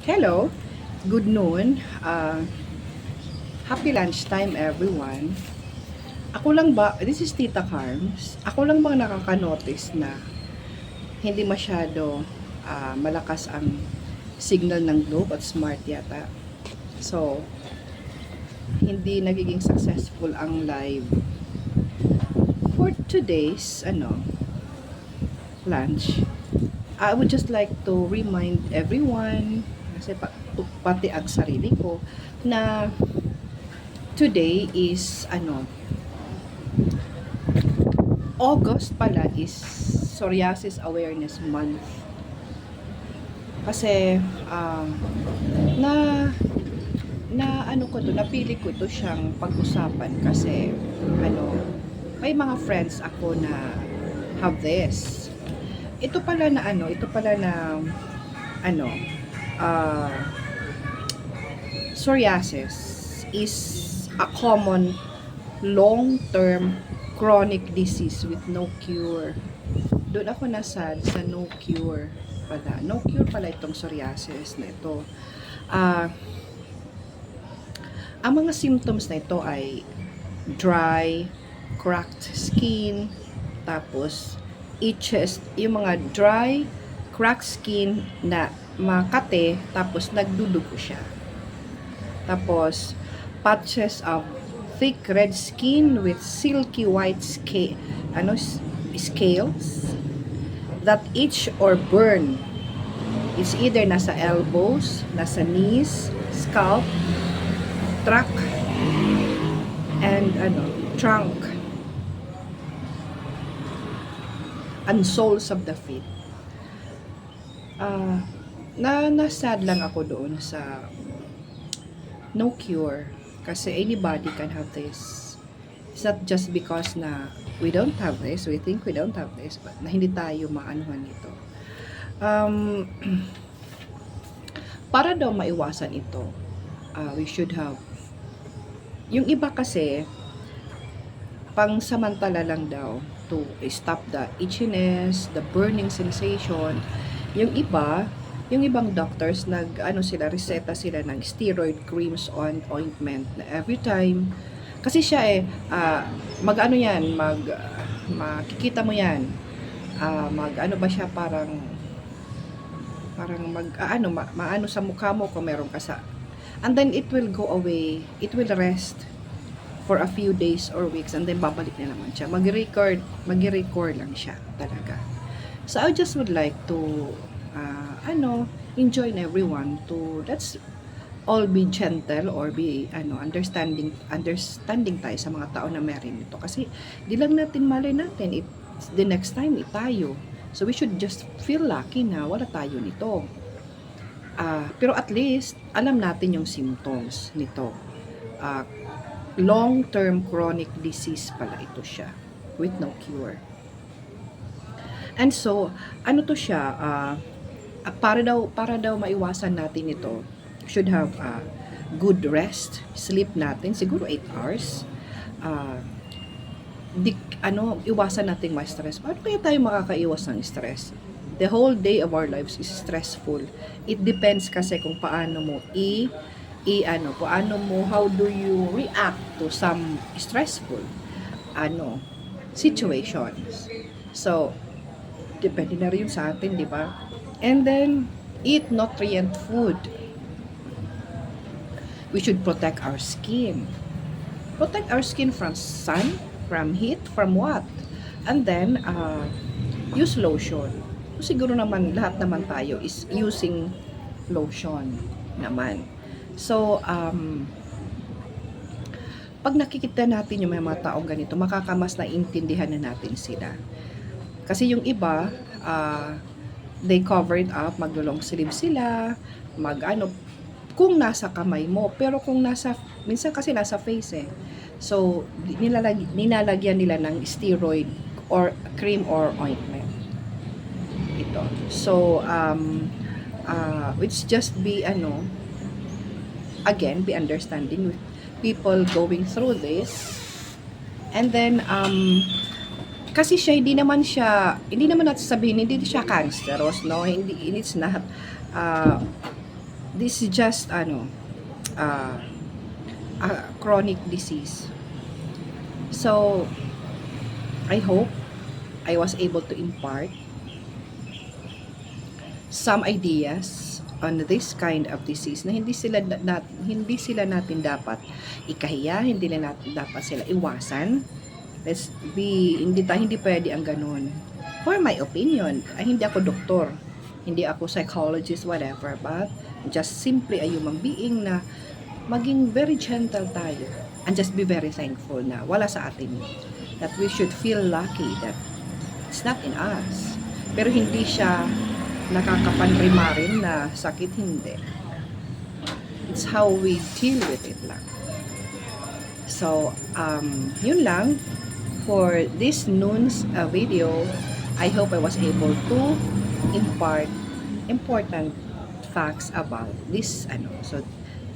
Hello, good noon. Happy lunchtime everyone. Ako lang ba, this is Tita Carms, ako lang bang nakaka-notice na hindi masyado malakas ang signal ng Globe at Smart yata. So, hindi nagiging successful ang live for today's lunch. I would just like to remind everyone, kasi pati ang sarili ko, na today is August pala is Psoriasis Awareness Month. Kasi na napili ko to siyang pag-usapan kasi may mga friends ako na have this. Ito pala na psoriasis is a common long-term chronic disease with no cure. Doon ako nasad sa no cure pala. No cure pala itong psoriasis na ito. Ang mga symptoms na ito ay dry, cracked skin, tapos itches, yung mga dry, cracked skin na makate, tapos nagdudugo siya. Tapos, patches of thick red skin with silky white scales that itch or burn. It's either nasa elbows, nasa knees, scalp, trunk, and trunk, and soles of the feet. Nasad lang ako doon sa no cure kasi anybody can have this. It's not just because na we don't have this, we think we don't have this, but na hindi tayo maanuhan nito. Para daw maiwasan ito, we should have, yung iba kasi pang-samantala lang daw to stop the itchiness, the burning sensation. Yung ibang doctors reseta sila ng steroid creams on ointment na every time. Kasi siya makikita mo yan. Siya maano sa mukha mo kung meron ka sa. And then it will go away. It will rest for a few days or weeks and then babalik na naman siya. Mag-record lang siya talaga. So I just would like to enjoin everyone to, let's all be gentle or be understanding tayo sa mga tao na meron ito kasi di lang natin malay natin the next time tayo. So we should just feel lucky na wala tayo nito. Pero at least alam natin yung symptoms nito. Long-term chronic disease pala ito siya with no cure. And so, to siya, para daw maiwasan natin ito, should have good rest, sleep natin, siguro 8 hours. Iwasan nating ma-stress. Paano kaya tayo makakaiwas ng stress? The whole day of our lives is stressful. It depends kasi kung paano mo how do you react to some stressful situations. So, depende na rin sa atin, di ba? And then, eat nutrient food. We should protect our skin. Protect our skin from sun, from heat, from what? And then, use lotion. Siguro naman, lahat naman tayo is using lotion naman. So, pag nakikita natin yung mga taong ganito, makakamas na intindihan na natin sila. Kasi yung iba, they covered up, mag-long sleeve sila, kung nasa kamay mo, pero kung minsan kasi nasa face So, nilalagyan nila ng steroid or cream or ointment. Ito. So, it's just be, again, be understanding with people going through this. And then, kasi siya hindi naman natin sabihin hindi siya cancerous, no, it's not this is just uh, a chronic disease. So I hope I was able to impart some ideas on this kind of disease na hindi sila natin dapat ikahiya, hindi na natin dapat sila iwasan. Let's be hindi pwede ang ganun. For my opinion, hindi ako doktor, hindi ako psychologist, whatever, but just simply a human being na maging very gentle tayo and just be very thankful na wala sa atin yun. That we should feel lucky that it's not in us. Pero hindi siya nakakapanrima rin na sakit, hindi. It's how we deal with it lang. So, yun lang for this noon's video. I hope I was able to impart important facts about this So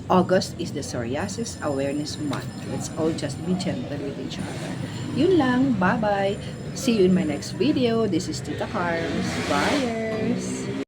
August is the Psoriasis Awareness Month. Let's all just be gentle with each other. Yun lang. Bye-bye. See you in my next video. This is Tita Carms. Bye.